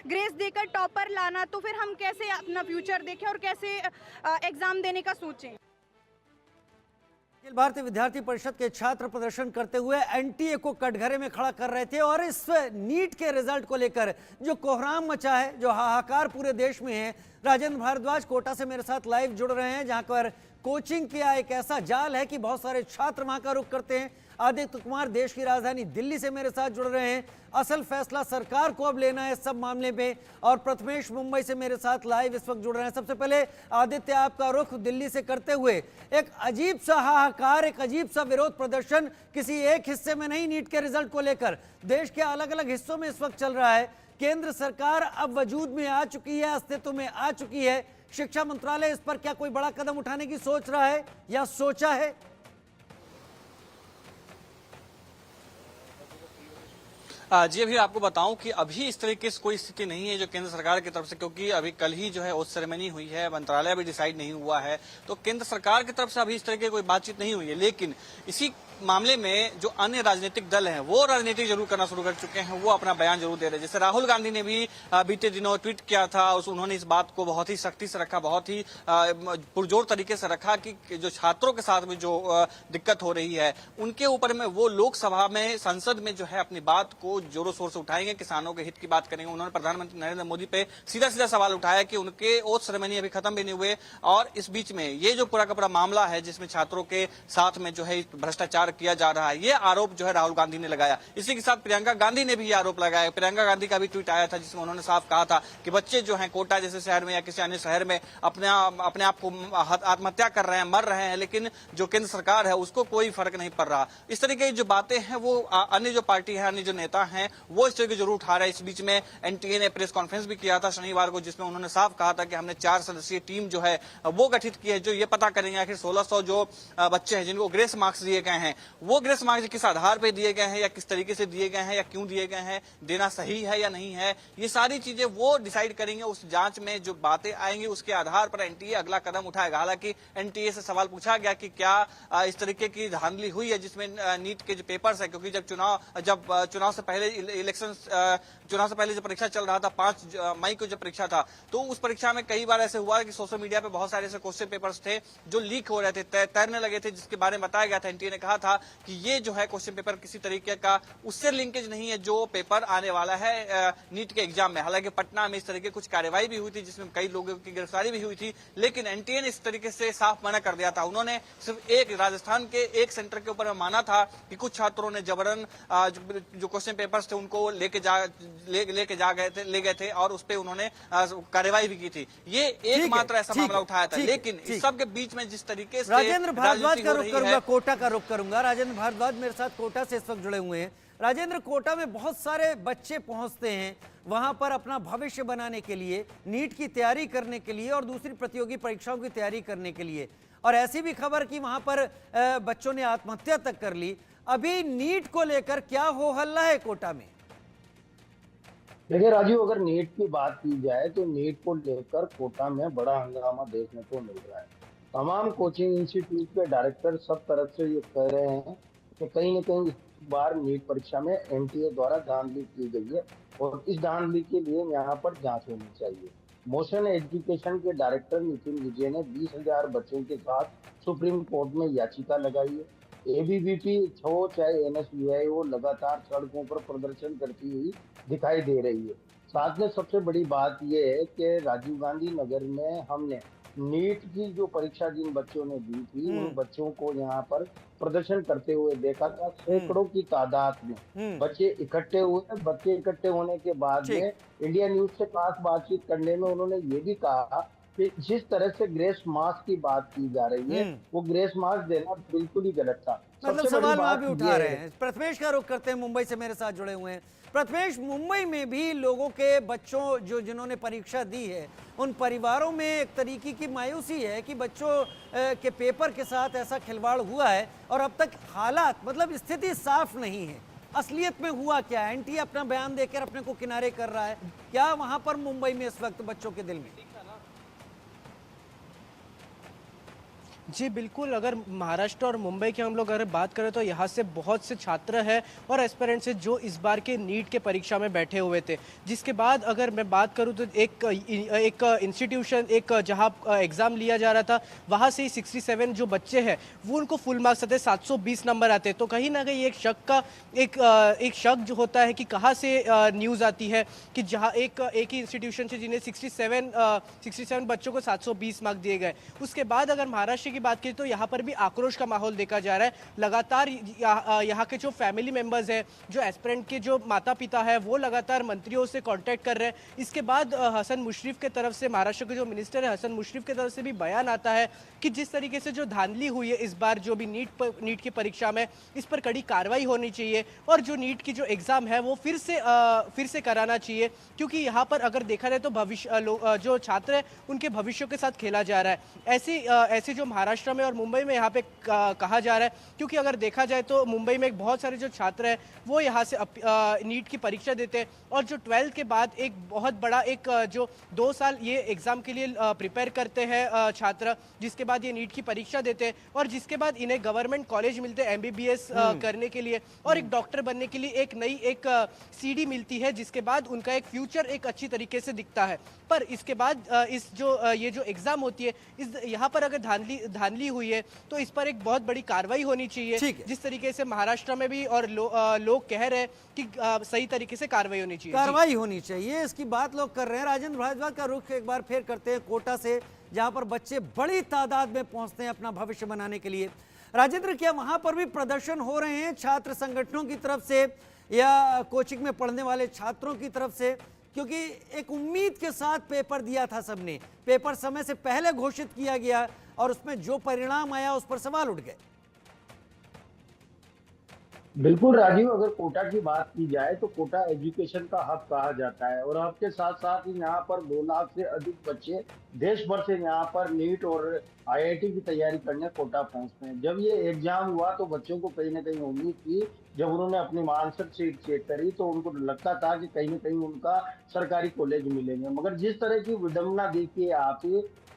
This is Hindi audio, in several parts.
ग्रेस देकर टॉपर लाना, तो फिर हम कैसे अपना फ्यूचर देखें और कैसे एग्ज़ाम देने का सोचें। अखिल भारतीय विद्यार्थी परिषद के छात्र प्रदर्शन करते हुए एनटीए को कटघरे में खड़ा कर रहे थे और इस नीट के रिजल्ट को लेकर जो कोहराम मचा है, जो हाहाकार पूरे देश में है। राजेंद्र भारद्वाज कोटा से मेरे साथ लाइव जुड़ रहे हैं, जहां पर कोचिंग का एक ऐसा जाल है कि बहुत सारे छात्र वहां का रुख करते हैं। आदित्य कुमार देश की राजधानी दिल्ली से मेरे साथ जुड़ रहे हैं। असल फैसला सरकार को अब लेना है इस सब मामले में। और प्रथमेश मुंबई से मेरे साथ लाइव इस वक्त जुड़ रहे हैं। सबसे पहले आदित्य, आपका रुख दिल्ली से करते हुए, एक अजीब सा हाहाकार, एक अजीब सा विरोध प्रदर्शन किसी एक हिस्से में नहीं, नीट के रिजल्ट को लेकर देश के अलग अलग हिस्सों में इस वक्त चल रहा है। केंद्र सरकार अब वजूद में आ चुकी है, अस्तित्व में आ चुकी है। शिक्षा मंत्रालय इस पर क्या कोई बड़ा कदम उठाने की सोच रहा है या सोचा है? जी, अभी आपको बताऊं कि अभी इस तरीके से कोई स्थिति नहीं है जो केंद्र सरकार की तरफ से, क्योंकि अभी कल ही जो है ओथ सेरेमनी हुई है, मंत्रालय भी डिसाइड नहीं हुआ है, तो केंद्र सरकार की तरफ से अभी इस तरह की कोई बातचीत नहीं हुई है। लेकिन इसी मामले में जो अन्य राजनीतिक दल हैं वो राजनीति जरूर करना शुरू कर चुके हैं, वो अपना बयान जरूर दे रहे हैं। जैसे राहुल गांधी ने भी बीते दिनों ट्वीट किया था, उन्होंने इस बात को बहुत ही सख्ती से रखा, बहुत ही पुरजोर तरीके से रखा कि जो छात्रों के साथ में जो दिक्कत हो रही है उनके ऊपर में वो लोकसभा में, संसद में जो है अपनी बात को जोरों शोर से उठाएंगे, किसानों के हित की बात करेंगे। उन्होंने प्रधानमंत्री नरेंद्र मोदी पे सीधा सीधा सवाल उठाया कि उनके ओथ सेरेमनी अभी खत्म भी नहीं हुए और इस बीच में ये जो पूरा का पूरा मामला है जिसमें छात्रों के साथ में जो है भ्रष्टाचार किया जा रहा है, ये आरोप जो है राहुल गांधी ने लगाया। इसी के साथ प्रियंका गांधी ने भी ये आरोप लगाया। प्रियंका गांधी का भी ट्वीट आया था जिसमें उन्होंने साफ कहा था कि बच्चे जो हैं कोटा जैसे शहर में या किसी अन्य शहर में अपने आप को आत्महत्या कर रहे हैं, मर रहे हैं, लेकिन जो केंद्र सरकार है उसको कोई फर्क नहीं पड़ रहा। इस तरीके की जो बातें हैं वो अन्य जो पार्टी है, अन्य जो नेता हैं वो इस तरीके जरूर उठा रहे हैं। इस बीच में एनटीए ने प्रेस कॉन्फ्रेंस भी किया था शनिवार को, जिसमें उन्होंने साफ कहा था कि हमने 4 सदस्यीय टीम जो है वो गठित की है, जो ये पता करेंगे आखिर 1600 जो बच्चे हैं जिनको ग्रेस मार्क्स दिए गए हैं वो ग्रेस मार्क्स किस आधार पे दिए गए हैं या किस तरीके से दिए गए हैं या क्यों दिए गए हैं, देना सही है या नहीं है, ये सारी चीजें वो डिसाइड करेंगे। उस जांच में जो बातें आएंगी उसके आधार पर एनटीए अगला कदम उठाएगा। हालांकि एनटीए से सवाल पूछा गया कि क्या इस तरीके की धांधली हुई है जिसमें नीट के जो पेपर्स है, क्योंकि जब चुनाव से पहले चुनाव से पहले जो परीक्षा चल रहा था 5 मई को जो परीक्षा था, तो उस परीक्षा में कई बार ऐसे हुआ कि सोशल मीडिया पे बहुत सारे ऐसे क्वेश्चन पेपर्स थे जो लीक हो रहे थे, तैरने लगे थे, जिसके बारे में बताया गया था। एनटीए ने कहा था कि ये जो है क्वेश्चन पेपर किसी तरीके का उससे लिंकेज नहीं है जो पेपर आने वाला है नीट के एग्जाम में। हालांकि पटना में इस तरीके कुछ कार्रवाई भी हुई थी जिसमें कई लोगों की गिरफ्तारी भी हुई थी, लेकिन एनटीए ने इस तरीके से साफ मना कर दिया था। उन्होंने सिर्फ एक राजस्थान के एक सेंटर के ऊपर माना था कि कुछ छात्रों ने जबरन जो क्वेश्चन पेपर्स थे उनको ले गए थे और उस पर उन्होंने कार्रवाई भी की थी। ये एकमात्र ऐसा मामला उठाया था। लेकिन इस सब के बीच में जिस तरीके से राजेंद्र भारद्वाज का रुख करूंगा, कोटा का रुख करूंगा। राजेंद्र भारद्वाज मेरे साथ कोटा से इस वक्त जुड़े हुए हैं। राजेंद्र, कोटा में बहुत सारे बच्चे पहुंचते हैं वहां पर अपना भविष्य बनाने के लिए, नीट की तैयारी करने के लिए और दूसरी प्रतियोगी परीक्षाओं की तैयारी करने के लिए, और ऐसी भी खबर कि वहां पर बच्चों ने आत्महत्या तक कर ली। अभी नीट को लेकर क्या हो हल्ला है कोटा में? देखिए राजीव, अगर नीट की बात की जाए तो नीट को लेकर कोटा में बड़ा हंगामा देखने को मिल रहा है। तमाम कोचिंग इंस्टीट्यूट के डायरेक्टर सब तरफ से ये कह रहे हैं कि कहीं न कहीं इस बार नीट परीक्षा में एनटीए द्वारा धांधली की गई है और इस धांधली के लिए यहाँ पर जांच होनी चाहिए। मोशन एजुकेशन के डायरेक्टर नितिन विजय ने 20,000 बच्चों के साथ सुप्रीम कोर्ट में याचिका लगाई है। एबीवीपी हो चाहे एनएसयूआई हो, लगातार सड़कों पर प्रदर्शन करती हुई दिखाई दे रही है। साथ में सबसे बड़ी बात यह है कि राजीव गांधी नगर में हमने नीट की जो परीक्षा जिन बच्चों ने दी थी उन बच्चों को यहाँ पर प्रदर्शन करते हुए देखा था। सैकड़ों की तादाद में बच्चे इकट्ठे हुए। बच्चे इकट्ठे होने के बाद में इंडिया न्यूज से खास बातचीत करने में उन्होंने ये भी कहा कि जिस तरह से ग्रेस मार्क्स की बात की जा रही है वो ग्रेस मार्क्स देना बिल्कुल ही गलत था। मतलब सवाल वहां भी उठा रहे हैं। प्रथमेश का रुख करते हैं, मुंबई से मेरे साथ जुड़े हुए हैं। प्रथमेश, मुंबई में भी लोगों के बच्चों जिन्होंने परीक्षा दी है उन परिवारों में एक तरीके की मायूसी है कि बच्चों के पेपर के साथ ऐसा खिलवाड़ हुआ है और अब तक हालात, मतलब स्थिति साफ नहीं है। असलियत में हुआ क्या है? एनटीए अपना बयान देकर अपने को किनारे कर रहा है, क्या वहां पर मुंबई में इस वक्त बच्चों के दिल में? जी बिल्कुल, अगर महाराष्ट्र और मुंबई की हम लोग अगर बात करें तो यहाँ से बहुत से छात्र हैं और एस्पिरेंट्स हैं जो इस बार के नीट के परीक्षा में बैठे हुए थे। जिसके बाद अगर मैं बात करूँ तो एक इंस्टीट्यूशन जहाँ एग्ज़ाम लिया जा रहा था, वहाँ से ही 67 जो बच्चे हैं वो उनको फुल मार्क्स आते, 720 नंबर आते। तो कहीं ना कहीं एक शक जो होता है कि कहाँ से न्यूज़ आती है कि जहाँ एक ही इंस्टीट्यूशन से जिन्हें 67 बच्चों को 720 मार्क्स दिए गए। उसके बाद अगर महाराष्ट्र की बात करें तो यहाँ पर भी आक्रोश का माहौल देखा जा रहा है। लगातार यहाँ के जो फैमिली मेंबर्स हैं, जो एस्पिरेंट के जो माता पिता है, वो लगातार मंत्रियों से कांटेक्ट कर रहे हैं। इसके बाद हसन मुशर्रफ के तरफ से, महाराष्ट्र के जो मिनिस्टर है हसन मुशर्रफ के तरफ से भी बयान आता है कि जिस तरीके से जो धांधली हुई है इस बार जो भी नीट की परीक्षा में, इस पर कड़ी कार्रवाई होनी चाहिए और जो नीट की जो एग्जाम है वो फिर से कराना चाहिए, क्योंकि यहाँ पर अगर देखा जाए तो जो छात्र है उनके भविष्य के साथ खेला जा रहा है। ऐसे जो महाराष्ट्र में और मुंबई में यहाँ पे कहा जा रहा है, क्योंकि अगर देखा जाए तो मुंबई में बहुत सारे जो छात्र हैं वो यहाँ से नीट की परीक्षा देते हैं और जो 12th के बाद एक बहुत बड़ा जो 2 साल ये एग्जाम के लिए प्रिपेयर करते हैं छात्र, जिसके बाद ये नीट की परीक्षा देते हैं और जिसके बाद इन्हें गवर्नमेंट कॉलेज मिलते हैं MBBS करने के लिए और एक डॉक्टर बनने के लिए एक नई सीडी मिलती है, जिसके बाद उनका एक फ्यूचर एक अच्छी तरीके से दिखता है। पर इसके बाद ये जो एग्जाम होती है यहाँ पर अगर धांधली हुई है तो इस पर एक बहुत बड़ी कार्रवाई होनी चाहिए, जिस तरीके से महाराष्ट्र में भी और लोग कह रहे हैं कि सही तरीके से कार्रवाई होनी चाहिए। कार्रवाई होनी चाहिए, इसकी बात लोग कर रहे हैं। राजेंद्र भारद्वाज का रुख एक बार फिर करते हैं कोटा से, जहां पर बच्चे बड़ी तादाद में पहुंचते हैं अपना भविष्य बनाने के लिए। राजेंद्र, क्या वहां पर भी प्रदर्शन हो रहे हैं छात्र संगठनों की तरफ से या कोचिंग में पढ़ने वाले छात्रों की तरफ से? क्योंकि एक उम्मीद के साथ पेपर दिया था सबने, पेपर समय से पहले घोषित किया गया और उसमें जो परिणाम आया उस पर सवाल उठ गए। बिल्कुल राजीव, अगर कोटा की बात की जाए तो कोटा एजुकेशन का हब कहा जाता है और हब के साथ साथ ही यहाँ पर 2 लाख से अधिक बच्चे देश भर से यहाँ पर नीट और IIT की तैयारी करने कोटा पहुंचते हैं। जब ये एग्जाम हुआ तो बच्चों को कहीं ना कहीं उम्मीद थी, जब उन्होंने अपनी आंसर शीट चेक करी तो उनको लगता था कि कहीं ना कहीं उनका सरकारी कॉलेज मिलेंगे, मगर जिस तरह की विडंबना देखिए आप,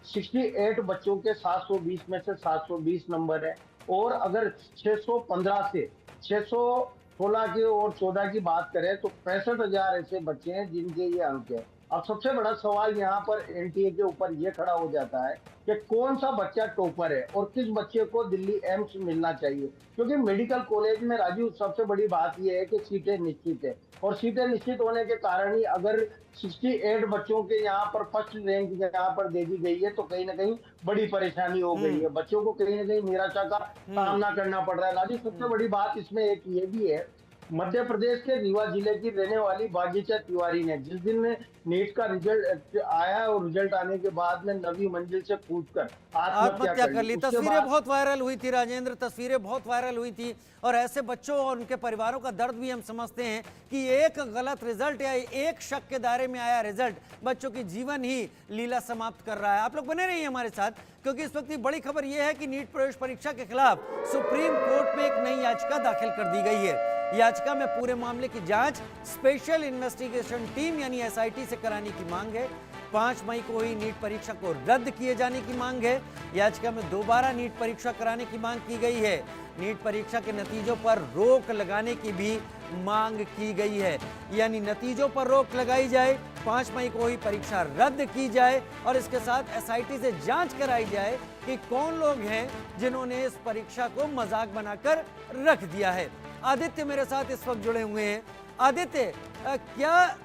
68 बच्चों के 720 में से 720 नंबर है और अगर 615 से 616 की और 14 की बात करें तो 65,000 ऐसे बच्चे हैं जिनके ये अंक है। अब सबसे बड़ा सवाल यहाँ पर NTA के ऊपर ये खड़ा हो जाता है कि कौन सा बच्चा टॉपर है और किस बच्चे को दिल्ली एम्स मिलना चाहिए, क्योंकि मेडिकल कॉलेज में राजू सबसे बड़ी बात यह है कि सीटें निश्चित है और सीटें निश्चित होने के कारण ही अगर 68 बच्चों के यहाँ पर फर्स्ट रैंक यहाँ पर दे दी गई है तो कहीं ना कहीं बड़ी परेशानी हो गई है, बच्चों को कहीं ना कहीं निराशा का सामना करना पड़ रहा है। राजू सबसे बड़ी बात इसमें एक ये भी है, मध्य प्रदेश के रीवा जिले की रहने वाली बागीचा तिवारी ने जिस दिन नीट का रिजल्ट आया और रिजल्ट आने के बाद में नवी मंजिल से कूदकर आत्महत्या कर ली। तस्वीरें बहुत वायरल हुई थी राजेंद्र, तस्वीरें बहुत वायरल हुई थी और ऐसे बच्चों और उनके परिवारों का दर्द भी हम समझते हैं कि एक गलत रिजल्ट या एक शक के दायरे में आया रिजल्ट बच्चों की जीवन ही लीला समाप्त कर रहा है। आप लोग बने रहिए हमारे साथ, क्योंकि इस वक्त की बड़ी खबर यह है कि नीट प्रवेश परीक्षा के खिलाफ सुप्रीम कोर्ट में एक नई याचिका दाखिल कर दी गई है। याचिका में पूरे मामले की जांच स्पेशल इन्वेस्टिगेशन टीम यानी SIT से कराने की मांग है। 5 मई को हुई नीट परीक्षा को रद्द किए जाने की मांग है। याचिका में दोबारा नीट परीक्षा कराने की मांग की गई है। नीट परीक्षा के नतीजों पर रोक लगाने की भी मांग की गई है, यानी नतीजों पर रोक लगाई जाए, 5 मई को हुई परीक्षा रद्द की जाए और इसके साथ SIT से जांच कराई जाए कि कौन लोग हैं जिन्होंने इस परीक्षा को मजाक बनाकर रख दिया है। आदित्य मेरे साथ इस वक्त जुड़े हुए हैं। आदित्य, क्या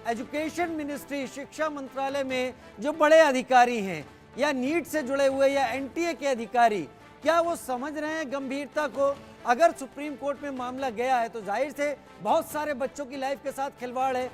एजुकेशन मिनिस्ट्री, शिक्षा मंत्रालय में जो बड़े अधिकारी हैं या नीट से जुड़े हुए या NTA के अधिकारी, क्या वो समझ रहे हैं गंभीरता को? अगर सुप्रीम कोर्ट में मामला गया है तो जाहिर से बहुत सारे बच्चों की लाइफ के साथ खिलवाड़ है,